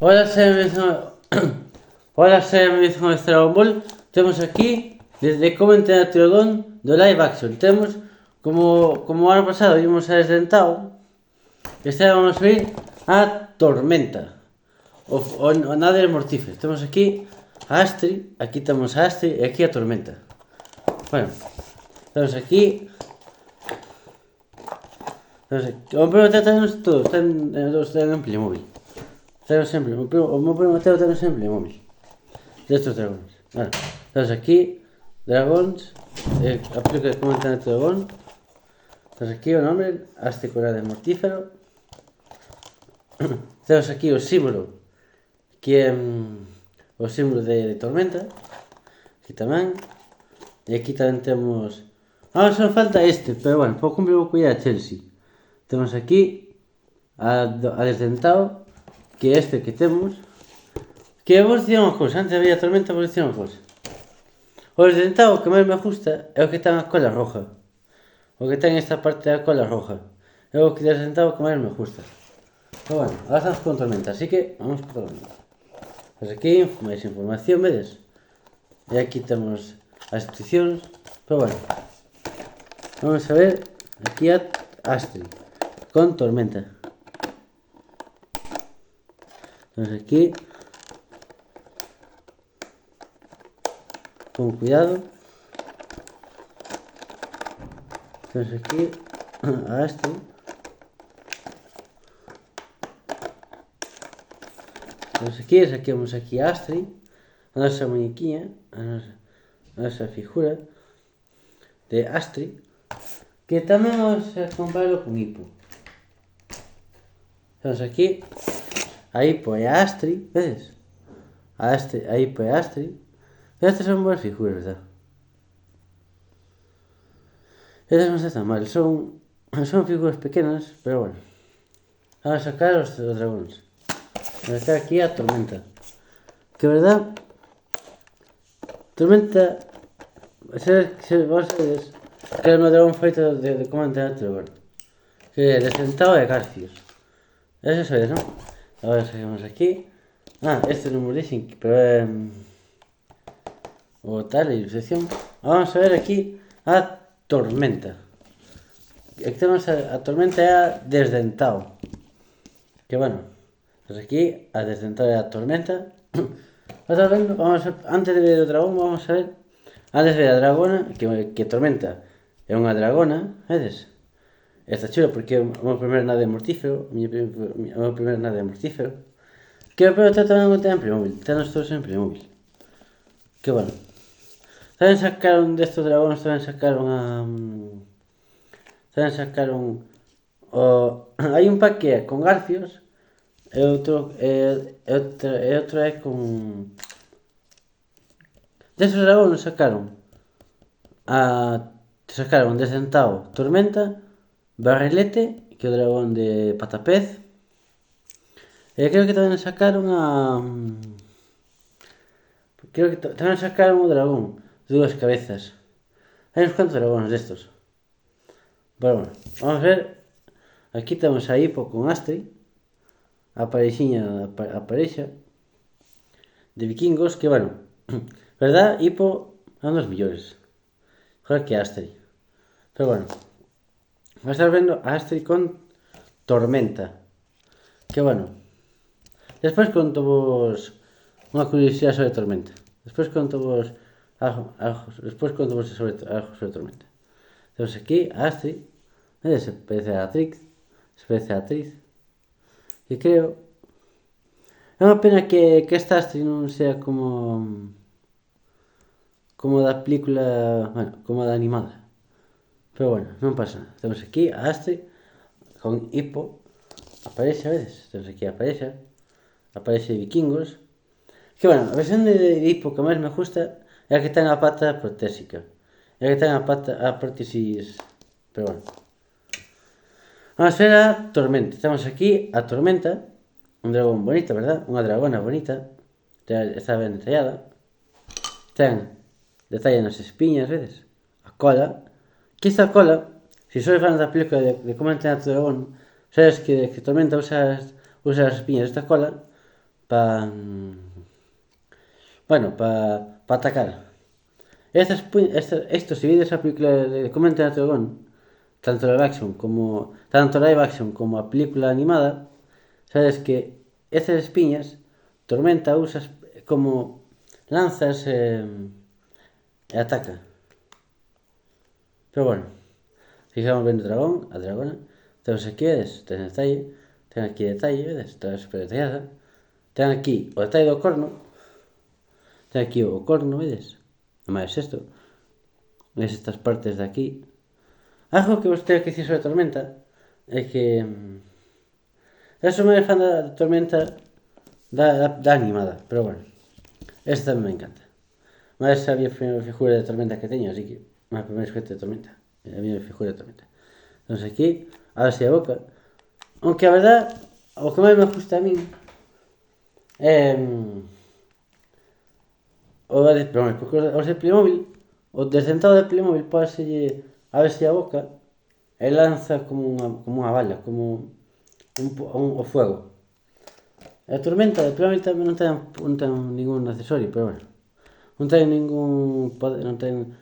Hola, Hola, con este Dragon Ball. Temos aquí desde como entrenar a dragón do live action. Temos como o ano pasado vimos a Desdentado. Este ano vamos a ir a Tormenta. O Nader Mortífero. Temos aquí a Astri, aquí temos a Astri e aquí a Tormenta. Bueno, temos aquí. O primeiro temos todos, ten en Playmobil. Tengo sempre, o meu primo Mateo tengo sempre en móvil destes dragóns. Vale, estamos aquí, dragóns, aplica como entrar el dragón. Estamos aquí o nombre, Asticora de Mortífero. Temos aquí o símbolo, que é o símbolo de Tormenta. Aquí tamén. E aquí tamén temos... só falta este, pero bueno, pouco cumplir o cuidado a Chelsea. Temos aquí a Desdentado, que é este que temos. Que vos dicía unha cousa, antes había Tormenta, vos dicía unha cousa. O Desdentado, o que máis me gusta é o que ten a cola roja. O que ten esta parte da cola roja. É o que Desdentado que máis me gusta. Pero bueno, ahora estamos con Tormenta, así que vamos con Tormenta. Pues aquí, máis información, vedes? E aquí temos as instruccións. Pero bueno, vamos a ver aquí a Astrid con Tormenta. Entonces aquí, con cuidado. Entonces aquí a Astrid. Entonces aquí saquemos aquí a Astrid, a nosa muñequinha, a nosa figura de Astrid, que tamén vamos a compararlo con Hippo. Entonces aquí a Hippo e a Astrid, vedes? A Hippo e a Astrid. Estas son boas figuras, verdad? Estas non están mal, son figuras pequenas, pero bueno. Vamos a sacar os dragóns. Vamos a sacar aquí a Tormenta. Que verdad, Tormenta, vos sabedes que é o meu dragón feito de como entrenar o dragón. Que é Desdentado e Garfios. Eso sabedes, non? Agora saquemos aquí. Este non me dicen, pero é o tal, a ilustración. Vamos a ver aquí a Tormenta. Aquí temos a Tormenta e a Desdentado. Que bueno, pues aquí a Desdentado e a Tormenta. Vamos a, antes de ver o dragón, vamos a ver. Antes de ver a dragona, que Tormenta é unha dragona, vedes? Está chulo porque é o meu primeiro nave mortífero, o meu primeiro nave mortífero. Que o primeiro tamén ten en Playmobil, tenos todos en Playmobil. Que bueno. Tamén sacaron destos dragóns, tamén sacaron a... hai un pack que é con Garfios, e outro é con... Destes dragóns sacaron Desdentado, Tormenta, Barrilete, que é o dragón de Patapez, e creo que tamén sacaron creo que tamén sacaron o dragón de dúas cabezas. Hai uns cuantos dragóns destos. Pero bueno, vamos a ver. Aquí temos a Hippo con Astrid, a parexiña, a parexa de vikingos, que bueno, verdad, Hippo é un dos millores. Mejor que Astrid. Pero bueno, vamos a estar vendo a Astrid con Tormenta. Que bueno, despois conto vos unha curiosidade sobre Tormenta. Despois conto vos algo sobre Tormenta. Temos aquí a Astrid, se parece a actriz, que creo... É unha pena que esta Astrid non sea como da película, bueno, como da animada. Pero bueno, non pasa nada. Temos aquí a Astrid con Hippo, a parexa, vedes? Temos aquí a parexa de vikingos. Que bueno, a versión de Hippo que máis me gusta é a que ten a pata protésica. É a que ten a prótesis... Pero bueno. Vamos a ver a Tormenta. Temos aquí a Tormenta, un dragón bonito, verdad? Unha dragona bonita. Está ben detallada. Ten detalle nas espiñas, vedes? A cola. Que esta cola, se sois fan da película de como entrenar o dragón, sabes que Tormenta usa as espiñas desta cola para atacar. Esto, si veis a película de Comenta de Dragón, tanto live action como a película animada, sabes que esas espiñas Tormenta usas como lanzas e ataca. Pero bueno, fijamos ben o dragón, a dragona. Temos aquí, vedes, ten detalle. Ten aquí detalle, vedes, está super detallada. Ten aquí o detalle do corno. Ten aquí o corno, vedes. E máis isto. Vedes estas partes de aquí. Algo que vos teño que dicir sobre a Tormenta é que eu sou máis fan da Tormenta da animada, pero bueno, esta tamén me encanta. Mas a miña figura de Tormenta que teño, así que máis primeiro escote de Tormenta, a miña figura de Tormenta. Entón aquí, así a boca. Aunque a verdad, o que máis me gusta a min é o de Playmobil, porque os de Playmobil, o desdentado de Playmobil póselle a verse a boca e lanza como unha bala, como o fuego. A Tormenta de Playmobil tamén non ten ningún accesorio, pero bueno, non ten ningún poder, non ten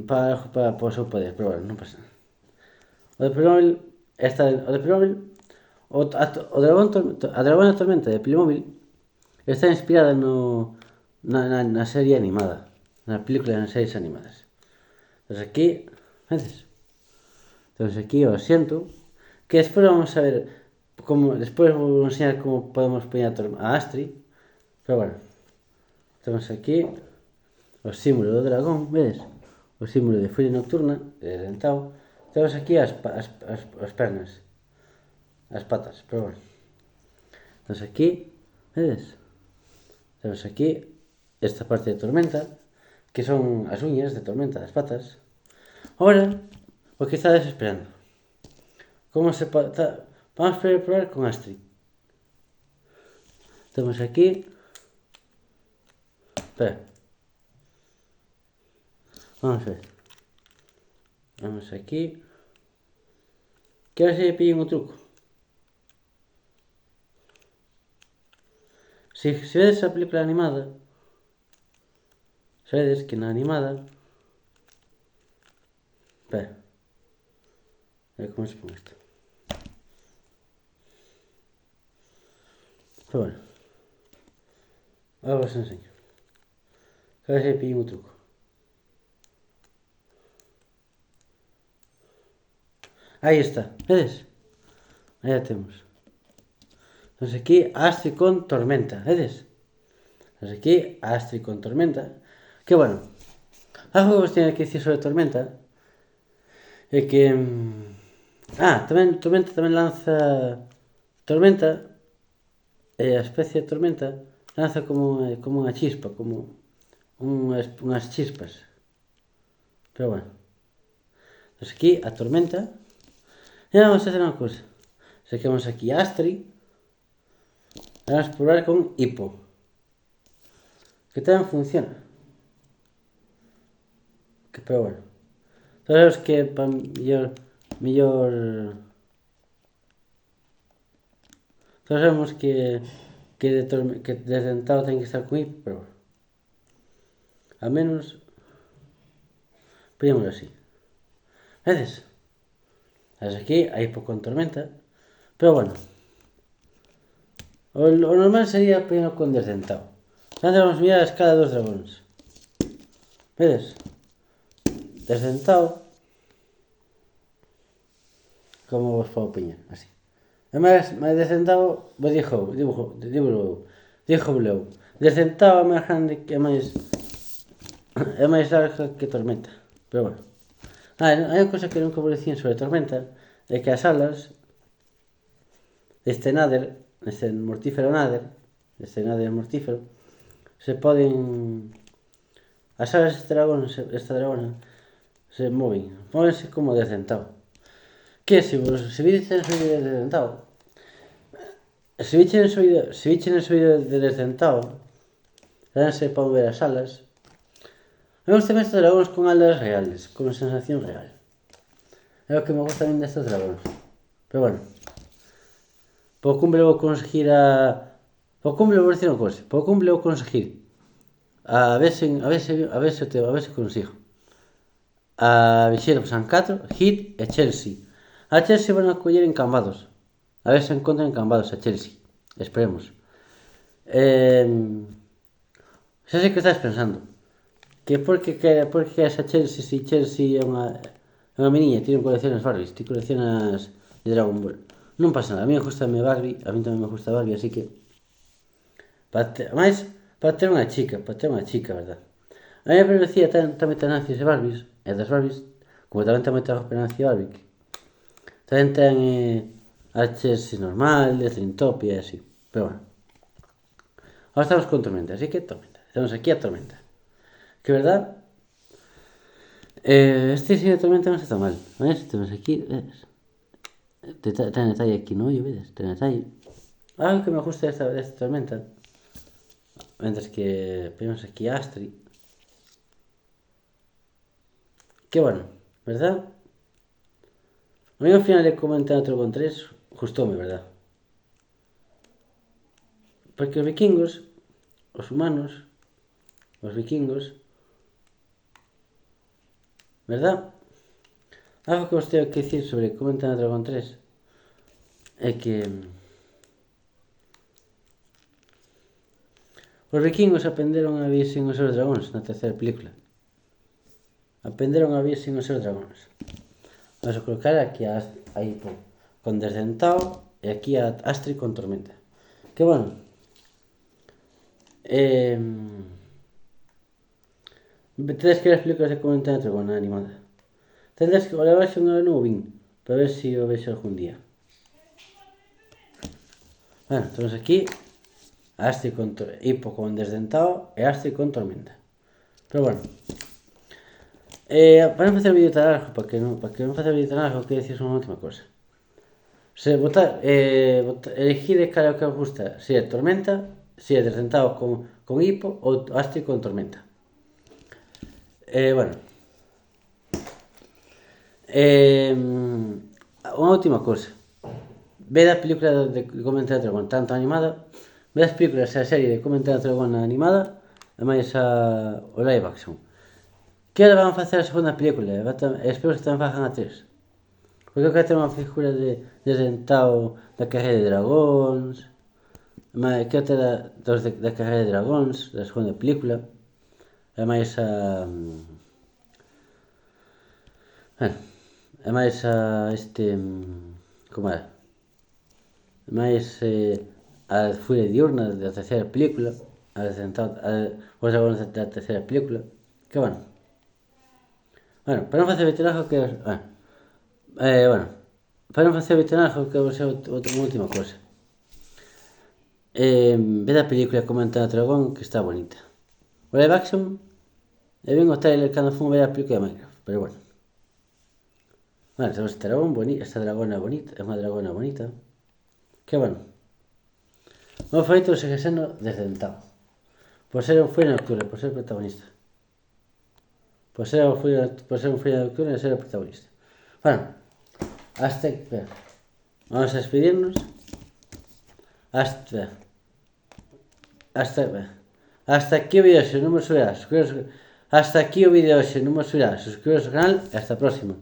para o seu poder, pero bueno, non pasa nada. O de Playmobil a Dragona Tormenta de Playmobil está inspirada na serie animada, na película e nas series animadas. Entón aquí, vedes? Entón aquí o asiento, que despois vamos a ver despois vou enseñar como podemos poñer a Astrid, pero bueno, temos aquí o símbolo do dragón, vedes? O símbolo de furia nocturna, desdentado. Temos aquí as pernas, as patas, pero bueno. Temos aquí, vedes? Temos aquí esta parte de Tormenta, que son as uñas de Tormenta das patas. Ahora, o que estades esperando? Como se pode... Vamos a probar con Astrid. Temos aquí... Espera. Vamos a ver. Vamos aquí. Que ahora se lle pille un truco. Se vedes a película animada, sabedes que na animada... Espera. A ver como se pon isto. Pero bueno. Ahora vos enseño. Ahora se lle pille un truco. Aí está, vedes? Aí a temos. Entón aquí Astrid con Tormenta, vedes? Entón aquí Astrid con Tormenta. Que bueno, algo que vos teño que dicir sobre Tormenta é que... Tormenta tamén lanza... Tormenta, a especie de Tormenta, lanza como unha chispa, como unhas chispas. Pero bueno. Entón aquí a Tormenta. E vamos a hacer unha cousa. Saquemos aquí a Astrid. Vamos a probar con Hippo. Que tamén funciona. Pero bueno. Sabemos que para mellor... Sabemos que desdentado ten que estar con Hippo, pero bueno. Al menos... Poñémoslo así. Vedes? Sabes aquí, a Hippo con Tormenta. Pero bueno. O normal sería poñerlo con desdentado. Antes vamos a mirar a escala dos dragóns. Vedes? Desdentado. Como vos podo poñer, así. E máis desdentado, vos dibujo eu. Desdentado é máis grande que é máis larga que Tormenta. Pero bueno. Hai unha cosa que nunca vos dicían sobre Tormenta, é que as alas deste Nader, deste mortífero Nader, mortífero, se poden... As alas desta dragona se móvense como desdentado. Que se viches o vídeo de desdentado, se viches o vídeo de desdentado, se poden ver as alas. Me gustan estes dragóns con alas reales, con sensación real. É o que me gusta a min destes dragóns. Pero bueno, por cumbre vou conseguir a O cumple vou dicir unha cousa. Po cumple vou conseguir. A ver se consigo. A Vixera pasan 4, Heat e Chelsea. A Chelsea van a coller encambados. A ver se encontran encambados a Chelsea. Esperemos. Xa sei que estás pensando. Que por que queres a Chelsea se Chelsea é unha meniña, tiene colecciones Barbies, ti coleccionas de Dragon Ball. Non pasa nada, a mí gustame Barbie, a mí tamén me gusta Barbie, así que para ter unha chica, verdad? A mí me parecía tamén ten nacios de Barbies, e das Barbies, como tamén ten moita referencia a Barbie, tamén ten a Chelsea normal, a Trintopia e así, pero bueno. Ahora estamos con Tormenta, así que Tormenta, estamos aquí a Tormenta. Que verdad, este diseño de Tormenta non está mal. A ver, temos aquí, ten detalle aquí no ollo, vedes? Ten detalle. Algo que me gusta desta Tormenta, mentres que ponemos aquí a Astrid. Que bueno, verdad? A mí ao final de comentar outro con 3 gustoume, verdad? Porque os vikingos, os humanos, os vikingos, verdad? Algo que vos teño que dicir sobre Comentan a Dragon 3 é que os vikingos aprenderon a vivir sin os seus dragóns na terceira película. Aprenderon a vivir sin os seus dragóns. Vamos a colocar aquí aí con Desdentado e aquí a Astrid con Tormenta. Que bueno. Tedes que ver as películas de Comentan a Dragon na animada. Tendrás que levar un non o vin, para ver se o vexo algún día. Bueno, temos aquí Astrid con Hippo con Desdentado e Astrid con Tormenta. Pero bueno, para non facer o vídeo tan largo, para que non facer o vídeo tan largo, que decir unha última cosa. Se elegir cal é o que os gusta, se é Tormenta, se é Desdentado con Hippo ou Astrid con Tormenta. Bueno, unha última cosa. Ved a película de Comentan a Dragon, tanto animada, ved as películas e a serie de Comentan a Dragon animada, e máis o live action. Que ahora van a facer a segunda película, e espero que tamén fagan a 3. Porque eu quero ter unha figura de Desdentado da carreira de dragóns, quero ter da carreira de dragóns, da segunda película, e máis como era? Mais a Furia Diurna da terceira película, os dragóns da terceira película, que bueno. Bueno, para non facer veterajo que para non facer veterajo que vos outra última cosa. Ved a película Comentan a Dragon, que está bonita. O live action e ben o trailer cando fun ver a película de Minecraft, pero bueno. Bueno, temos esta dragona bonita, é unha dragona bonita. Que bueno. O meu favorito segue sendo Desdentado. Por ser un Furia Nocturna, por ser protagonista. Por ser un Furia Nocturna e ser o protagonista. Bueno, vamos a despedirnos. Hasta aquí o vídeo hoxe, non me subirás. Hasta aquí o vídeo hoxe, non me subirás. Suscribiros ao canal e hasta a próxima.